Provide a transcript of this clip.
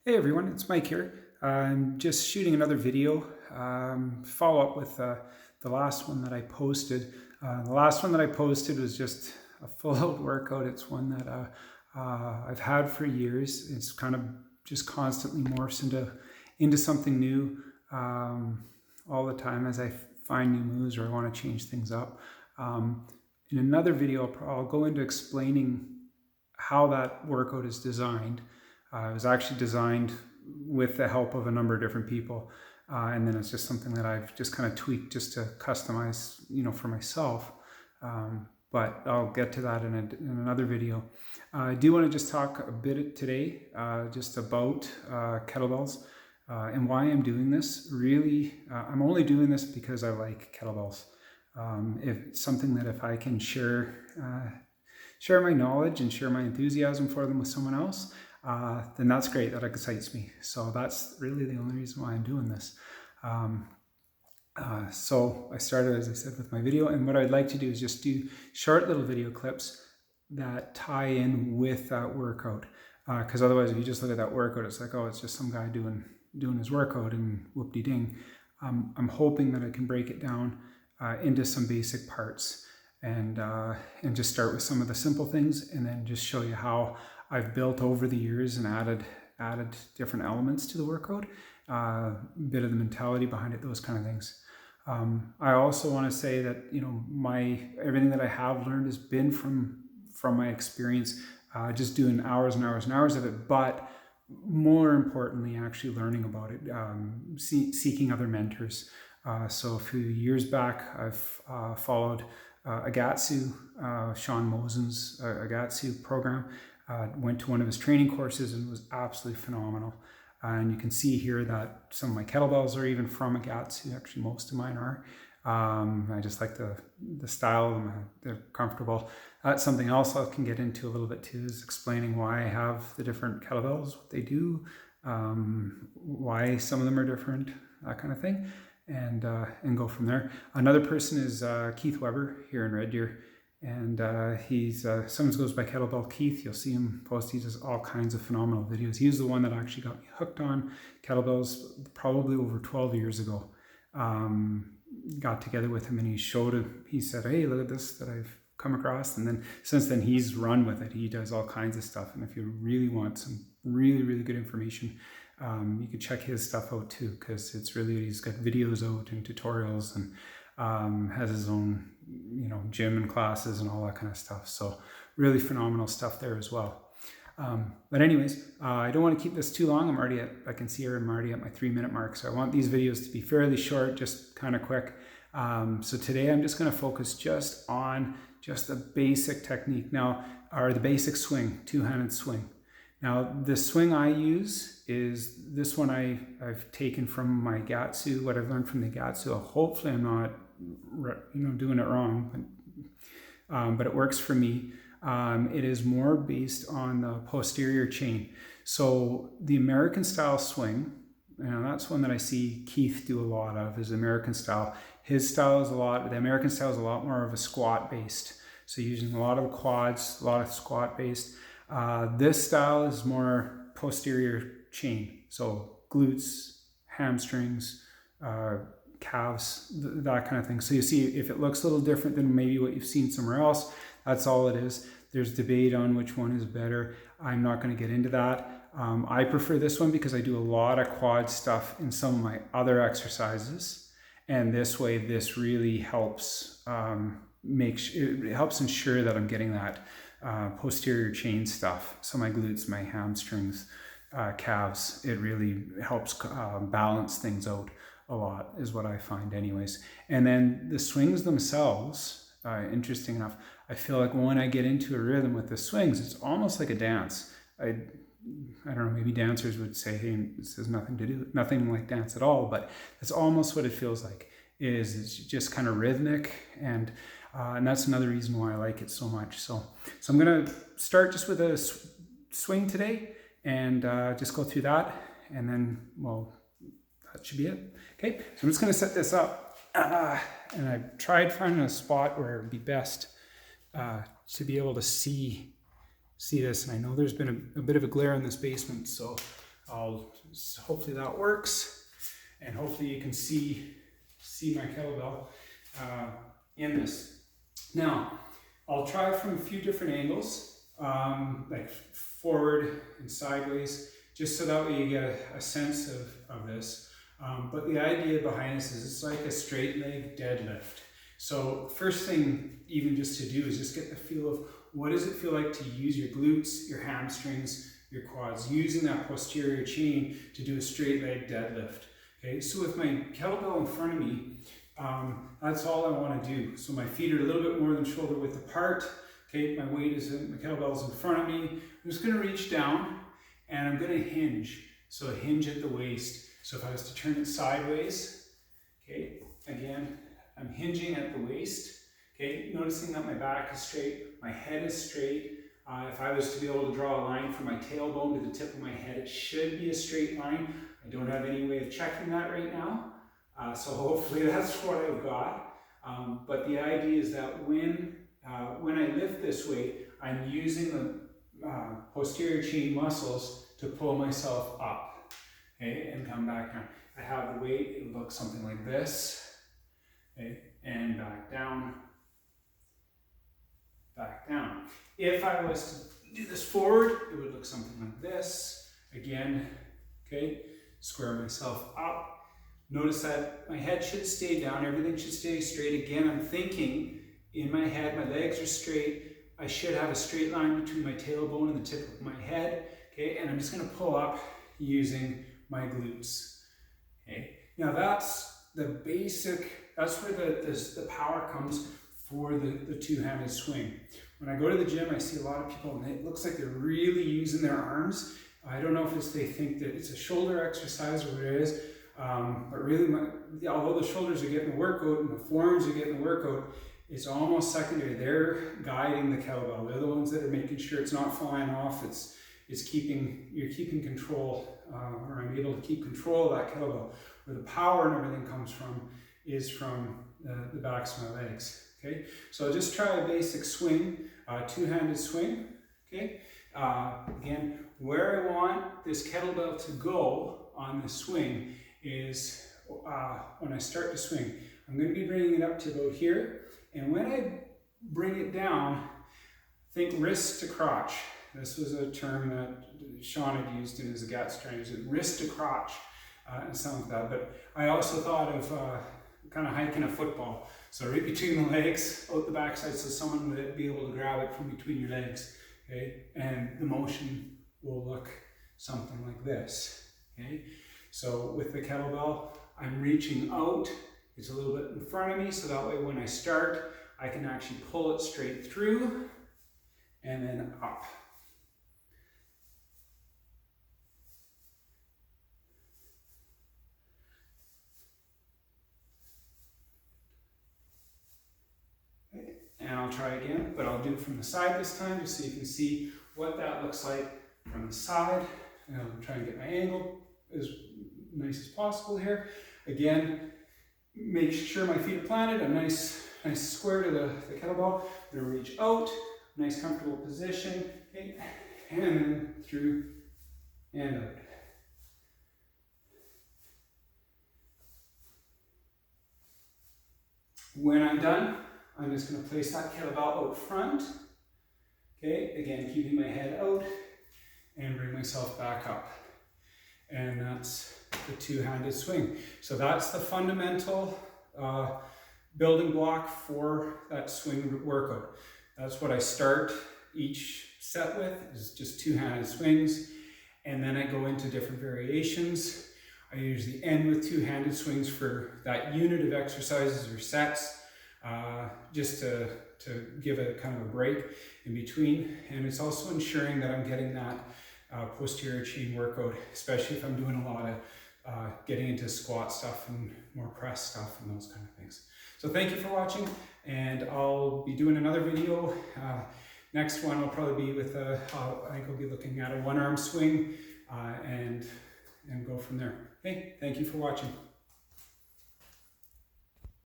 Hey everyone, it's Mike here. I'm just shooting another video, follow up with the last one that I posted. The last one that I posted was just a full out workout. It's one that I've had for years. It's kind of just constantly morphs into something new all the time as I find new moves or I want to change things up. In another video, I'll go into explaining how that workout is designed. It was actually designed with the help of a number of different people. And then it's just something that I've just kind of tweaked just to customize, for myself. But I'll get to that in another video. I do want to just talk a bit today just about kettlebells and why I'm doing this. Really, I'm only doing this because I like kettlebells. If it's something that if I can share my knowledge and share my enthusiasm for them with someone else, then that's great. That excites me. So that's really the only reason why I'm doing this. So I started, as I said, with my video, and what I'd like to do is just do short little video clips that tie in with that workout. Because otherwise, if you just look at that workout, it's like, oh, it's just some guy doing his workout and whoop-de-ding. I'm hoping that I can break it down into some basic parts and just start with some of the simple things, and then just show you how I've built over the years and added different elements to the workout, a bit of the mentality behind it, those kind of things. I also want to say that everything that I have learned has been from my experience, just doing hours and hours and hours of it, but more importantly, actually learning about it, seeking other mentors. So a few years back, I've followed Agatsu, Sean Mosen's Agatsu program. Went to one of his training courses and was absolutely phenomenal. And you can see here that some of my kettlebells are even from Agatsu. Actually, most of mine are. I just like the style of them. They're comfortable. That's something else I can get into a little bit too, is explaining why I have the different kettlebells, what they do, why some of them are different, that kind of thing, and go from there. Another person is Keith Weber here in Red Deer. And he's someone goes by Kettlebell Keith. You'll see him post. He does all kinds of phenomenal videos. He was the one that actually got me hooked on kettlebells probably over 12 years ago. Got together with him and he showed him. He said, "Hey, look at this that I've come across." And then since then he's run with it. He does all kinds of stuff. And if you really want some really, really good information, you can check his stuff out too, because he's got videos out and tutorials, and has his own gym and classes and all that kind of stuff. So really phenomenal stuff there as well. But anyways, I don't want to keep this too long. I can see here I'm already at my 3-minute mark. So I want these videos to be fairly short, just kind of quick. So today I'm just going to focus just on the basic technique now, or the basic swing, two-handed swing. Now, the swing I use is this one I've taken from my Gatsu, what I've learned from the Gatsu. Hopefully I'm not doing it wrong, but it works for me. It is more based on the posterior chain. So the American style swing, that's one that I see Keith do a lot of, is American style. The American style is a lot more of a squat based. So using a lot of quads, a lot of squat based. This style is more posterior chain. So glutes, hamstrings, calves, that kind of thing. So you see, if it looks a little different than maybe what you've seen somewhere else, that's all it is. There's debate on which one is better. I'm not going to get into that. I prefer this one because I do a lot of quad stuff in some of my other exercises, and this way, this really helps it helps ensure that I'm getting that posterior chain stuff. So my glutes, my hamstrings, calves, it really helps balance things out a lot, is what I find anyways. And then the swings themselves, interesting enough, I feel like when I get into a rhythm with the swings, it's almost like a dance. I don't know, maybe dancers would say, hey, this has nothing like dance at all, but it's almost what it feels like. It's just kind of rhythmic, and that's another reason why I like it so much. So I'm gonna start just with a swing today, and just go through that, and then, well, that should be it. Okay, so I'm just going to set this up, and I tried finding a spot where it would be best to be able to see this. And I know there's been a bit of a glare in this basement, so hopefully that works, and hopefully you can see my kettlebell in this. Now, I'll try from a few different angles, like forward and sideways, just so that way you get a sense of this. But the idea behind this is it's like a straight leg deadlift. So first thing even just to do is just get the feel of what does it feel like to use your glutes, your hamstrings, your quads, using that posterior chain to do a straight leg deadlift. Okay, so with my kettlebell in front of me, that's all I want to do. So my feet are a little bit more than shoulder width apart. Okay, my kettlebell's in front of me. I'm just going to reach down and I'm going to hinge. So a hinge at the waist. So if I was to turn it sideways, okay, again, I'm hinging at the waist. Okay, noticing that my back is straight, my head is straight. If I was to be able to draw a line from my tailbone to the tip of my head, it should be a straight line. I don't have any way of checking that right now. So hopefully that's what I've got. But the idea is that when I lift this weight, I'm using the posterior chain muscles to pull myself up, okay, and come back down. I have the weight, it looks something like this, okay, and back down, back down. If I was to do this forward, it would look something like this. Again, okay, square myself up. Notice that my head should stay down, everything should stay straight. Again, I'm thinking in my head, my legs are straight. I should have a straight line between my tailbone and the tip of my head. Okay, and I'm just going to pull up using my glutes. Okay, now that's the basic, that's where the power comes for the two-handed swing. When I go to the gym, I see a lot of people and it looks like they're really using their arms. I don't know if they think that it's a shoulder exercise or what it is, but really, although the shoulders are getting the workout and the forearms are getting the workout, it's almost secondary. They're guiding the kettlebell. They're the ones that are making sure it's not flying off. You're keeping control, or I'm able to keep control of that kettlebell. Where the power and everything comes from is from the backs of my legs. Okay, so I'll just try a basic swing, two-handed swing. Okay, again, where I want this kettlebell to go on the swing is when I start to swing. I'm going to be bringing it up to about here, and when I bring it down, think wrist to crotch. This was a term that Sean had used in his GATS training, wrist to crotch, and something like that. But I also thought of kind of hiking a football. So right between the legs, out the backside, so someone would be able to grab it from between your legs, okay? And the motion will look something like this, okay? So with the kettlebell, I'm reaching out. It's a little bit in front of me, so that way when I start, I can actually pull it straight through and then up. And I'll try again, but I'll do it from the side this time, just so you can see what that looks like from the side. And I'll try and get my angle as nice as possible here. Again, make sure my feet are planted, a nice square to the kettlebell. I'm going to reach out, nice comfortable position, okay, and then through and out. When I'm done, I'm just going to place that kettlebell out front, okay, again keeping my head out, and bring myself back up. And that's the two-handed swing. So that's the fundamental building block for that swing workout. That's what I start each set with, is just two-handed swings, and then I go into different variations. I usually end with two-handed swings for that unit of exercises or sets, just to give a kind of a break in between. And it's also ensuring that I'm getting that posterior chain workout, especially if I'm doing a lot of getting into squat stuff and more press stuff and those kind of things. So thank you for watching, and I'll be doing another video. Next one will probably be with I think I'll be looking at a one-arm swing and go from there. Okay, thank you for watching.